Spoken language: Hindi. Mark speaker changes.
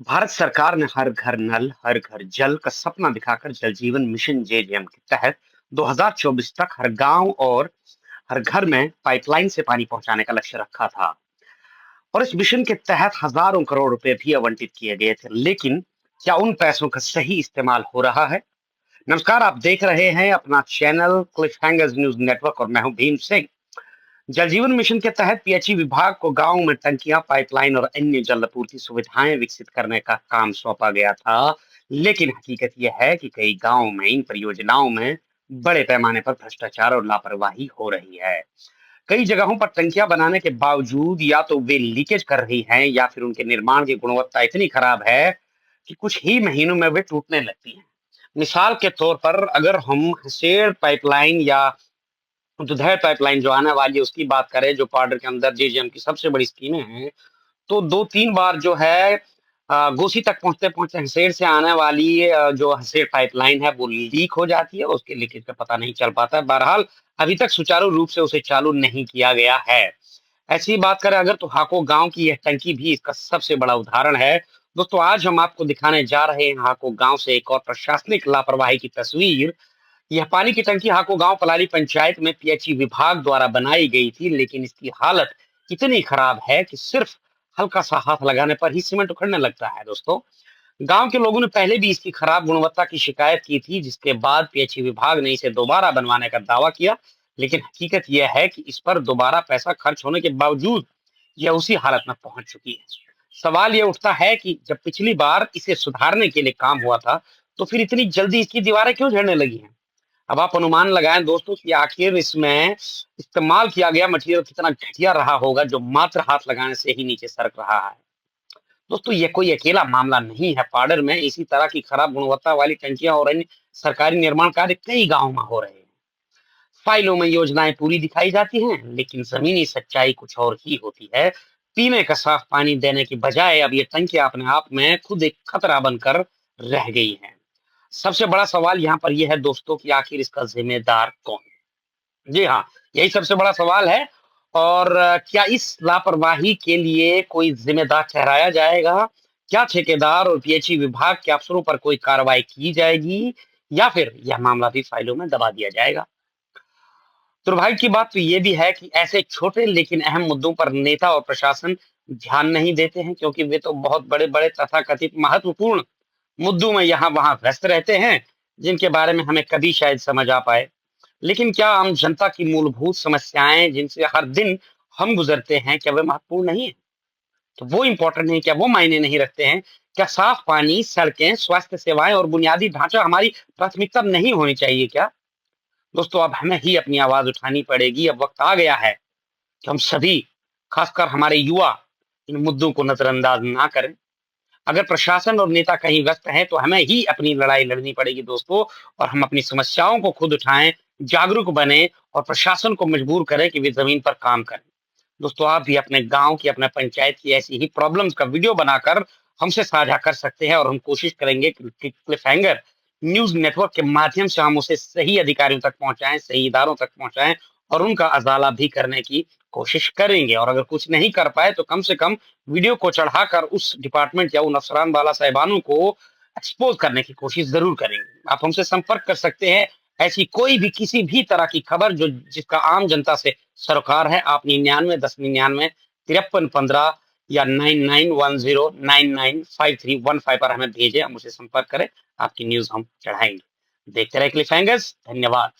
Speaker 1: भारत सरकार ने हर घर नल, हर घर जल का सपना दिखाकर जल जीवन मिशन जेजेएम के तहत 2024 तक हर गांव और हर घर में पाइपलाइन से पानी पहुंचाने का लक्ष्य रखा था। और इस मिशन के तहत हजारों करोड़ रुपए भी आवंटित किए गए थे, लेकिन क्या उन पैसों का सही इस्तेमाल हो रहा है? नमस्कार, आप देख रहे हैं अपना channel Cliff hangers news network और मैं हूं भीम सिंह। जल जीवन मिशन के तहत पीएचई विभाग को गांव में टंकियां, पाइपलाइन और अन्य जल आपूर्ति सुविधाएं विकसित करने का काम सौंपा गया था। लेकिन हकीकत यह है कि कई गांवों में इन परियोजनाओं में बड़े पैमाने पर भ्रष्टाचार और लापरवाही हो रही है। कई जगहों पर टंकियां बनाने के बावजूद या तो वे लीकेज कर रही हैं या फिर उनके निर्माण की गुणवत्ता इतनी खराब है कि कुछ ही महीनों में वे टूटने लगती हैं। मिसाल के तौर पर अगर हम हसेड़ पाइपलाइन या दुधर पाइपलाइन जो आने वाली है उसकी बात करें, जो पाउडर के अंदर जेजीएम की सबसे बड़ी स्कीमें हैं, तो 2-3 बार जो है घोसी तक पहुँचते-पहुँचते हसेड़ से आने वाली जो हसेड़ पाइपलाइन है वो लीक हो जाती है और उसके लीकेज का पता नहीं चल पाता है। बहरहाल अभी तक सुचारू रूप से उसे चालू नहीं किया गया है। ऐसी बात करें अगर तो हाको गाँव की यह टंकी भी इसका सबसे बड़ा उदाहरण है। दोस्तों, आज हम आपको दिखाने जा रहे हैं हाको गाँव से एक और प्रशासनिक लापरवाही की तस्वीर। यह पानी की टंकी हाको गांव पलाली पंचायत में पीएचई विभाग द्वारा बनाई गई थी, लेकिन इसकी हालत इतनी खराब है कि सिर्फ हल्का सा हाथ लगाने पर ही सीमेंट उखड़ने लगता है। दोस्तों, गांव के लोगों ने पहले भी इसकी खराब गुणवत्ता की शिकायत की थी, जिसके बाद पीएचई विभाग ने इसे दोबारा बनवाने का दावा किया। लेकिन हकीकत यह है कि इस पर दोबारा पैसा खर्च होने के बावजूद यह उसी हालत में पहुंच चुकी है। सवाल यह उठता है कि जब पिछली बार इसे सुधारने के लिए काम हुआ था, तो फिर इतनी जल्दी इसकी दीवारें क्यों झड़ने लगी हैं? अब आप अनुमान लगाएं दोस्तों कि आखिर इसमें इस्तेमाल किया गया मटेरियल कितना घटिया रहा होगा, जो मात्र हाथ लगाने से ही नीचे सरक रहा है। दोस्तों, ये कोई अकेला मामला नहीं है। पाडर में इसी तरह की खराब गुणवत्ता वाली टंकियां और अन्य सरकारी निर्माण कार्य कई गांवों में हो रहे हैं। फाइलों में योजनाएं पूरी दिखाई जाती हैं, लेकिन जमीनी सच्चाई कुछ और ही होती है। पीने का साफ पानी देने की बजाय अब ये टंकियां अपने आप में खुद एक खतरा बनकर रह गई हैं। सबसे बड़ा सवाल यहाँ पर यह है दोस्तों कि आखिर इसका जिम्मेदार कौन? जी हाँ, यही सबसे बड़ा सवाल है। और क्या इस लापरवाही के लिए कोई जिम्मेदार ठहराया जाएगा? क्या ठेकेदार और पीएचई विभाग के अफसरों पर कोई कार्रवाई की जाएगी या फिर यह मामला भी फाइलों में दबा दिया जाएगा? दुर्भाग्य की बात तो ये भी है कि ऐसे छोटे लेकिन अहम मुद्दों पर नेता और प्रशासन ध्यान नहीं देते हैं, क्योंकि वे तो बहुत बड़े-बड़े तथाकथित महत्वपूर्ण मुद्दों में यहाँ-वहाँ व्यस्त रहते हैं, जिनके बारे में हमें कभी शायद समझ आ पाए। लेकिन क्या आम जनता की मूलभूत समस्याएं जिनसे हर दिन हम गुजरते हैं, क्या वे महत्वपूर्ण नहीं है? तो वो इम्पोर्टेंट नहीं, क्या वो मायने नहीं रखते हैं? क्या साफ पानी, सड़कें, स्वास्थ्य सेवाएं और बुनियादी ढांचा हमारी प्राथमिकता नहीं होनी चाहिए क्या? दोस्तों, अब हमें ही अपनी आवाज उठानी पड़ेगी। अब वक्त आ गया है कि हम सभी, खासकर हमारे युवा, इन मुद्दों को नजरअंदाज ना करें। अगर प्रशासन और नेता कहीं व्यस्त हैं, तो हमें ही अपनी लड़ाई लड़नी पड़ेगी दोस्तों। और हम अपनी समस्याओं को खुद उठाएं, जागरूक बने और प्रशासन को मजबूर करें कि वे जमीन पर काम करें। दोस्तों, आप भी अपने गांव की, अपने पंचायत की ऐसी ही प्रॉब्लम्स का वीडियो बनाकर हमसे साझा कर सकते हैं और हम कोशिश करेंगे कि क्लिफ हैंगर न्यूज नेटवर्क के माध्यम से हम उसे सही अधिकारियों तक पहुंचाएं, सही इदारों तक पहुंचाएं और उनका अजाला भी करने की कोशिश करेंगे। और अगर कुछ नहीं कर पाए तो कम से कम वीडियो को चढ़ाकर उस डिपार्टमेंट या उन अफसरान वाला साहिबानों को एक्सपोज करने की कोशिश जरूर करेंगे। आप हमसे संपर्क कर सकते हैं। ऐसी कोई भी किसी भी तरह की खबर जो जिसका आम जनता से सरोकार है, आप 99 10 99 53 15 या 9910 995315 पर हमें भेजें, हम उसे संपर्क करें। आपकी न्यूज हम चढ़ाएंगे। देखते रहे क्लिफ हैंगर्स। धन्यवाद।